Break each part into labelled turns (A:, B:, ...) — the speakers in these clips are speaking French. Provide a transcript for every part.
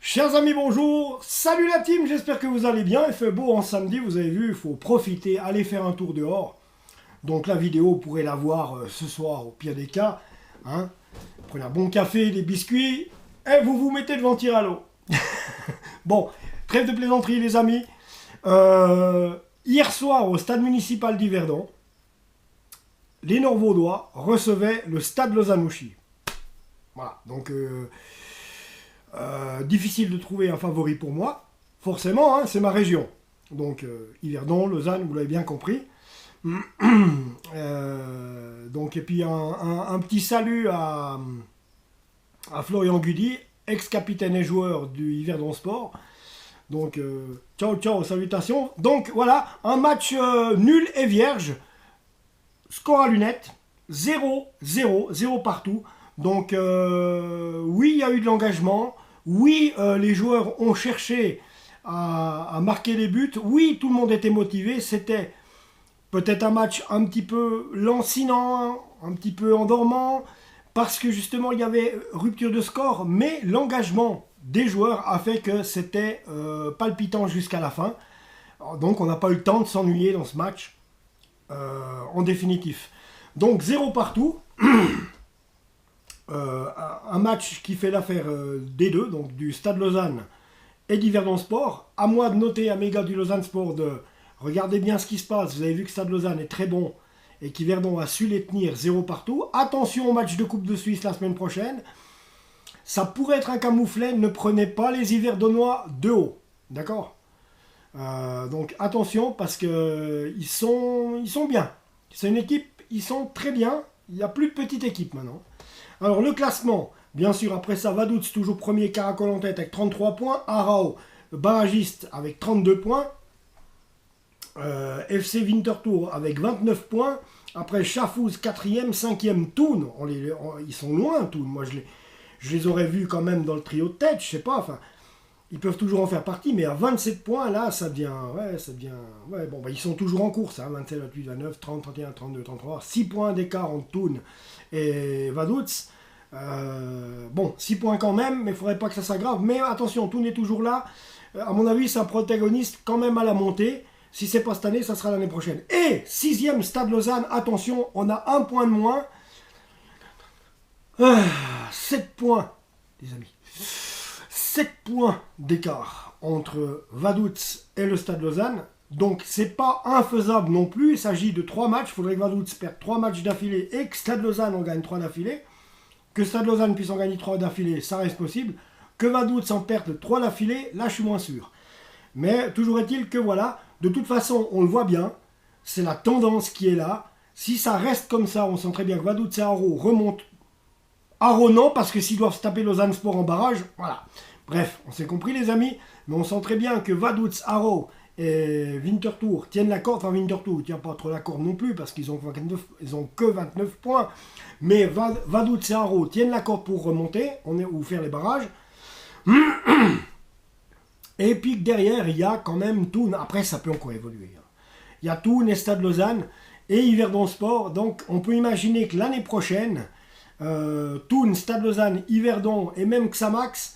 A: Chers amis, bonjour, salut la team, j'espère que vous allez bien, il fait beau en samedi, vous avez vu, il faut profiter, aller faire un tour dehors. Donc la vidéo, vous pourrez la voir ce soir au pire des cas. Hein. Prenez un bon café, des biscuits, et vous vous mettez devant tir à l'eau. Bon, trêve de plaisanterie les amis. Hier soir au stade municipal d'Yverdon, les Nord-Vaudois recevaient le stade Lozanouchi. Voilà, donc... difficile de trouver un favori pour moi, forcément, hein, c'est ma région. Donc Yverdon, Lausanne, vous l'avez bien compris. Donc, et puis un petit salut à Florian Gudy, ex-capitaine et joueur du Yverdon Sport. Donc ciao ciao, salutations. Donc voilà, un match nul et vierge, score à lunettes, 0-0 partout. Donc oui, il y a eu de l'engagement. Oui, les joueurs ont cherché à marquer des buts. Oui, tout le monde était motivé. C'était peut-être un match un petit peu lancinant, un petit peu endormant, parce que justement il y avait rupture de score, mais l'engagement des joueurs a fait que c'était palpitant jusqu'à la fin. Donc on n'a pas eu le temps de s'ennuyer dans ce match en définitif. Donc 0 partout. Un match qui fait l'affaire des deux, donc du Stade Lausanne et d'Yverdon Sport. À moi de noter à mes gars du Lausanne Sport de regarder bien ce qui se passe. Vous avez vu que Stade Lausanne est très bon et qu'Yverdon a su les tenir 0 partout. Attention au match de Coupe de Suisse la semaine prochaine. Ça pourrait être un camouflet. Ne prenez pas les Yverdonois de haut. D'accord donc attention parce que ils sont bien. C'est une équipe, ils sont très bien. Il n'y a plus de petite équipe maintenant. Alors le classement, bien sûr, après ça, Vaduz toujours premier, Caracol en tête avec 33 points, Arao, barragiste avec 32 points, FC Winterthur avec 29 points, après Chafouz 4e, 5e, Thun, ils sont loin Thun, moi je les aurais vus quand même dans le trio de tête, je sais pas, enfin, ils peuvent toujours en faire partie, mais à 27 points, là, ça devient, bon, ils sont toujours en course, hein, 27, 28, 29, 30, 31, 32, 33, 6 points d'écart entre Thun et Vaduz. Bon, 6 points quand même, mais il ne faudrait pas que ça s'aggrave. Mais attention, Thun est toujours là. À mon avis, c'est un protagoniste quand même à la montée. Si c'est pas cette année, ça sera l'année prochaine. Et 6e Stade Lausanne, attention, on a un point de moins. 7 points, les amis. 7 points d'écart entre Vaduz et le Stade Lausanne. Donc, c'est pas infaisable non plus. Il s'agit de 3 matchs. Il faudrait que Vaduz perde 3 matchs d'affilée et que Stade Lausanne en gagne 3 d'affilée. Que Stade Lausanne puisse en gagner 3 d'affilée, ça reste possible. Que Vaduz en perde 3 d'affilée, là je suis moins sûr. Mais toujours est-il que voilà, de toute façon, on le voit bien, c'est la tendance qui est là. Si ça reste comme ça, on sent très bien que Vaduz et Haro remontent. Haro non, parce que s'ils doivent se taper Lausanne Sport en barrage, voilà. Bref, on s'est compris les amis, mais on sent très bien que Vaduz, Haro et Winterthur tiennent la corde. Enfin, Winterthur ne tient pas trop la corde non plus, parce qu'ils ont que 29 points. Mais Vaduz et Haro tiennent la corde pour remonter ou faire les barrages. Et puis derrière, il y a quand même Thun. Après, ça peut encore évoluer. Il y a Thun et Stade Lausanne et Yverdon Sport. Donc, on peut imaginer que l'année prochaine, Thun, Stade Lausanne, Yverdon et même Xamax,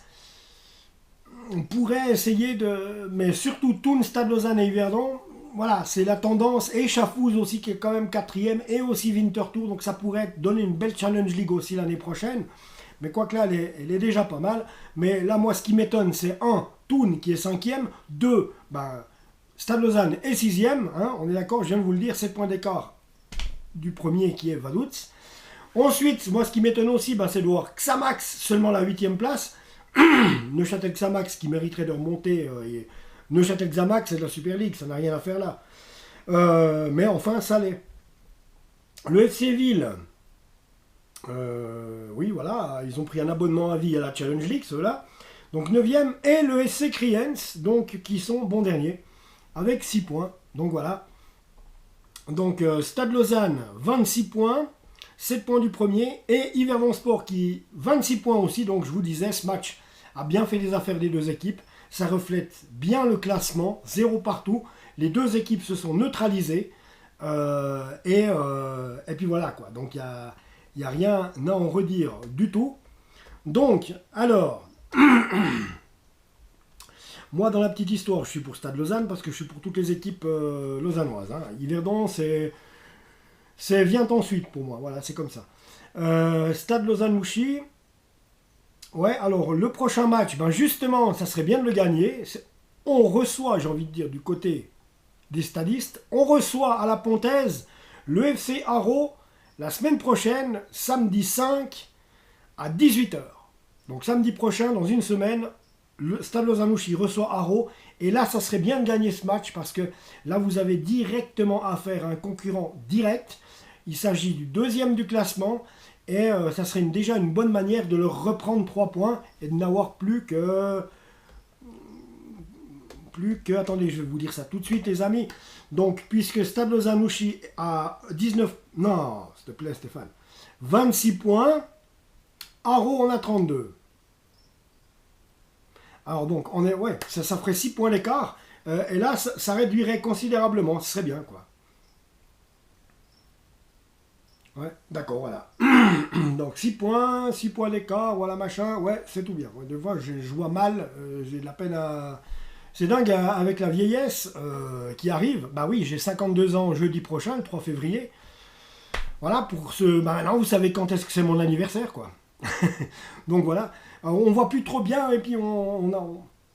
A: on pourrait essayer de... Mais surtout Thun, Stade Lausanne et Yverdon, voilà, c'est la tendance. Et Chafouz aussi qui est quand même 4e. Et aussi Winterthur. Donc ça pourrait donner une belle Challenge League aussi l'année prochaine. Mais quoique là, elle est déjà pas mal. Mais là, moi, ce qui m'étonne, c'est 1, Thun qui est 5e. 2, Stade Lausanne est 6e. Hein, on est d'accord, je viens de vous le dire, 7 points d'écart du premier qui est Vaduz. Ensuite, moi, ce qui m'étonne aussi, c'est de voir Xamax seulement la 8e place. Neuchâtel-Xamax qui mériterait de remonter. Neuchâtel-Xamax, c'est de la Super League, ça n'a rien à faire là. Mais enfin, ça l'est. Le FC Ville, oui, voilà, ils ont pris un abonnement à vie à la Challenge League, ceux-là. Donc 9e, et le SC Kriens, donc qui sont bons derniers, avec 6 points. Donc voilà. Donc Stade Lausanne, 26 points, 7 points du premier, et Yverdon Sport qui 26 points aussi. Donc je vous disais, ce match a bien fait les affaires des deux équipes. Ça reflète bien le classement, 0 partout. Les deux équipes se sont neutralisées. Et puis voilà quoi. Donc il n'y a rien à en redire du tout. Donc, alors, Moi, dans la petite histoire, je suis pour Stade Lausanne parce que je suis pour toutes les équipes lausannoises. Hein. Yverdon, c'est vient ensuite pour moi. Voilà, c'est comme ça. Stade Lausanne-Mouchy. Ouais, alors le prochain match, ben justement, ça serait bien de le gagner. On reçoit, j'ai envie de dire, du côté des stadistes, on reçoit à la Pontaise le FC Haro la semaine prochaine, samedi 5 à 18 h. Donc samedi prochain, dans une semaine, le Stade Lausanne-Mouchy reçoit Haro. Et là, ça serait bien de gagner ce match parce que là, vous avez directement affaire à un concurrent direct. Il s'agit du deuxième du classement. Et ça serait déjà une bonne manière de leur reprendre 3 points et de n'avoir plus que... Attendez, je vais vous dire ça tout de suite, les amis. Donc, puisque Stade Lausanne-Mouchy a 19... Non, s'il te plaît, Stéphane. 26 points. Haro en a 32. Alors, donc, on est... Ouais, ça ferait 6 points d'écart. Et là, ça réduirait considérablement. Ce serait bien, quoi. Ouais, d'accord, voilà. Donc 6 points d'écart, voilà machin, ouais, c'est tout bien. Ouais, des fois, je vois mal, j'ai de la peine à... C'est dingue, avec la vieillesse qui arrive, bah oui, j'ai 52 ans jeudi prochain, le 3 février. Voilà, pour ce... Bah maintenant, vous savez quand est-ce que c'est mon anniversaire, quoi. Donc voilà, alors, on voit plus trop bien, et puis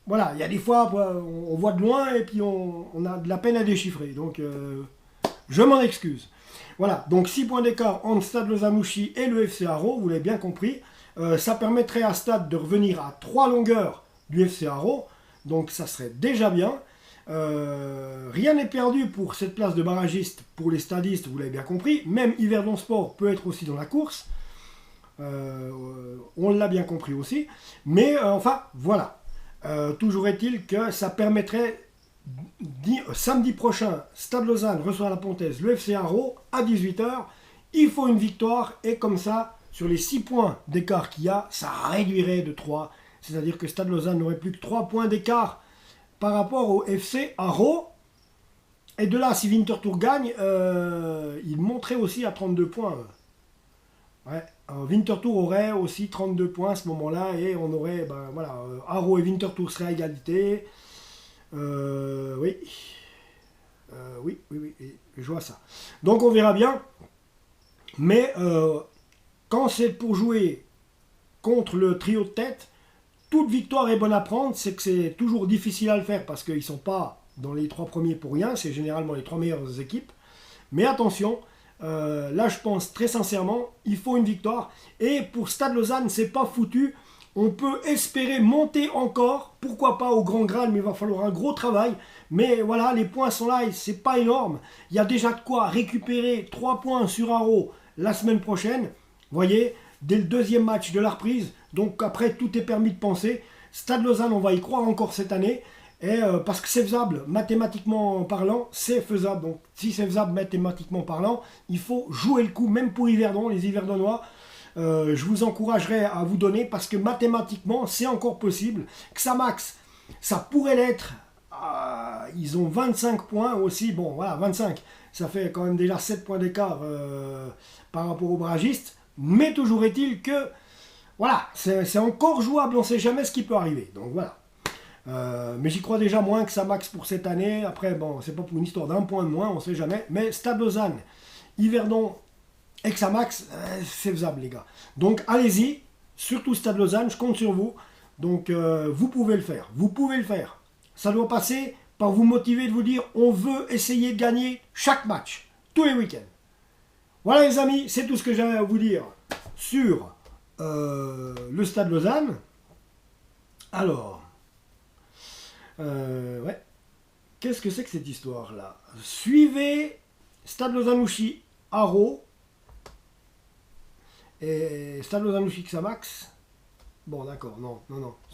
A: voilà, il y a des fois, on voit de loin, et puis on a de la peine à déchiffrer. Donc, je m'en excuse. Voilà, donc 6 points d'écart entre Stade Lausanne-Mouchy et le FC Haro, vous l'avez bien compris. Ça permettrait à Stade de revenir à 3 longueurs du FC Haro, donc ça serait déjà bien. Rien n'est perdu pour cette place de barragiste pour les stadistes, vous l'avez bien compris. Même Yverdon Sport peut être aussi dans la course. On l'a bien compris aussi. Mais enfin, voilà. Toujours est-il que ça permettrait... Samedi prochain, Stade Lausanne reçoit à la Pontaise le FC Haro à 18 h. Il faut une victoire et comme ça, sur les 6 points d'écart qu'il y a, ça réduirait de 3. C'est-à-dire que Stade Lausanne n'aurait plus que 3 points d'écart par rapport au FC Haro. Et de là, si Winterthur gagne, il monterait aussi à 32 points. Ouais. Winterthur aurait aussi 32 points à ce moment-là et on aurait, ben, voilà, Haro et Winterthur seraient à égalité. Oui. Oui, je vois ça. Donc on verra bien. Mais quand c'est pour jouer contre le trio de tête, toute victoire est bonne à prendre. C'est que c'est toujours difficile à le faire parce qu'ils ne sont pas dans les 3 premiers pour rien. C'est généralement les 3 meilleures équipes. Mais attention, là je pense très sincèrement, il faut une victoire. Et pour Stade Lausanne, c'est pas foutu. On peut espérer monter encore, pourquoi pas au Grand Graal, mais il va falloir un gros travail. Mais voilà, les points sont là et c'est pas énorme. Il y a déjà de quoi récupérer 3 points sur Haro la semaine prochaine. Vous voyez, dès le deuxième match de la reprise. Donc après, tout est permis de penser. Stade Lausanne, on va y croire encore cette année. Et parce que c'est faisable, mathématiquement parlant, c'est faisable. Donc si c'est faisable mathématiquement parlant, il faut jouer le coup, même pour Yverdon, les Yverdonois. Je vous encouragerais à vous donner parce que mathématiquement c'est encore possible. Xamax, ça pourrait l'être. Ils ont 25 points aussi. Bon voilà, 25, ça fait quand même déjà 7 points d'écart par rapport aux barragistes. Mais toujours est-il que voilà, c'est encore jouable, on ne sait jamais ce qui peut arriver. Donc voilà. Mais j'y crois déjà moins que Xamax pour cette année. Après, bon, c'est pas pour une histoire d'un point de moins, on ne sait jamais. Mais Stade Lausanne, Yverdon, Xamax, c'est faisable les gars. Donc allez-y, surtout Stade Lausanne, je compte sur vous. Donc vous pouvez le faire, vous pouvez le faire. Ça doit passer par vous motiver de vous dire on veut essayer de gagner chaque match, tous les week-ends. Voilà les amis, c'est tout ce que j'avais à vous dire sur le Stade Lausanne. Alors, ouais, qu'est-ce que c'est que cette histoire-là? Suivez Stade Lausanne-Mouchy, Haro. Et Stade Lausanne-Mouchy Xamax, bon d'accord, non,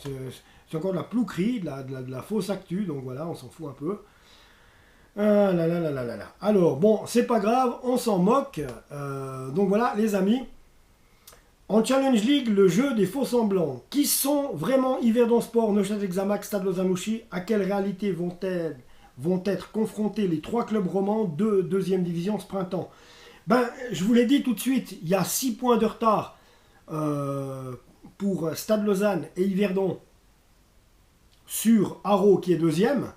A: c'est encore de la plouquerie, de la fausse actu, donc voilà, on s'en fout un peu. Ah là là là là là là. Alors bon, c'est pas grave, on s'en moque. Donc voilà les amis, en Challenge League, le jeu des faux semblants, qui sont vraiment Yverdon Sport, Neuchâtel Xamax, Stade Lausanne-Mouchy, à quelle réalité vont être confrontés les 3 clubs romans de 2e division ce printemps? Ben, je vous l'ai dit tout de suite, il y a 6 points de retard pour Stade Lausanne et Yverdon sur Haro qui est deuxième,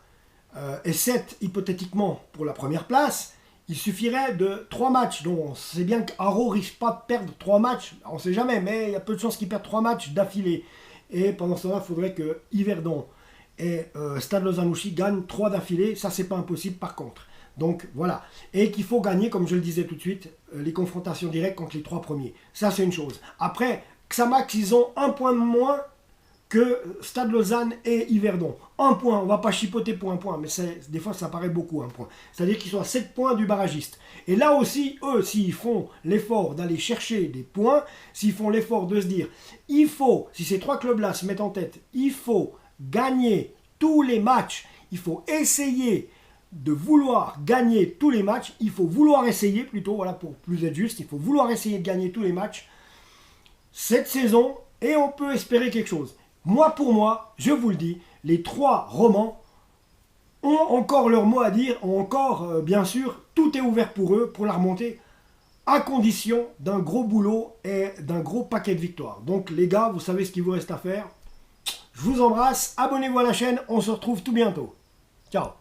A: et 7 hypothétiquement pour la première place, il suffirait de 3 matchs. Donc on sait bien qu'Haro risque pas de perdre 3 matchs, on ne sait jamais, mais il y a peu de chances qu'il perde 3 matchs d'affilée. Et pendant ce temps-là, il faudrait que Yverdon et Stade Lausanne-Ouchy gagnent 3 d'affilée. Ça, c'est pas impossible par contre. Donc voilà. Et qu'il faut gagner, comme je le disais tout de suite, les confrontations directes contre les 3 premiers. Ça, c'est une chose. Après, Xamax, ils ont 1 point de moins que Stade Lausanne et Yverdon. 1 point, on ne va pas chipoter pour 1 point, mais des fois ça paraît beaucoup 1 point. C'est-à-dire qu'ils sont à 7 points du barragiste. Et là aussi, eux, s'ils font l'effort d'aller chercher des points, s'ils font l'effort de se dire, il faut, si ces 3 clubs-là se mettent en tête, il faut gagner tous les matchs, il faut essayer de vouloir gagner tous les matchs, il faut vouloir essayer plutôt, voilà, pour plus être juste, il faut vouloir essayer de gagner tous les matchs cette saison, et on peut espérer quelque chose. Moi, pour moi, je vous le dis, les 3 romans ont encore leur mot à dire, ont encore, bien sûr, tout est ouvert pour eux, pour la remontée, à condition d'un gros boulot et d'un gros paquet de victoires. Donc les gars, vous savez ce qu'il vous reste à faire. Je vous embrasse, abonnez-vous à la chaîne, on se retrouve tout bientôt. Ciao.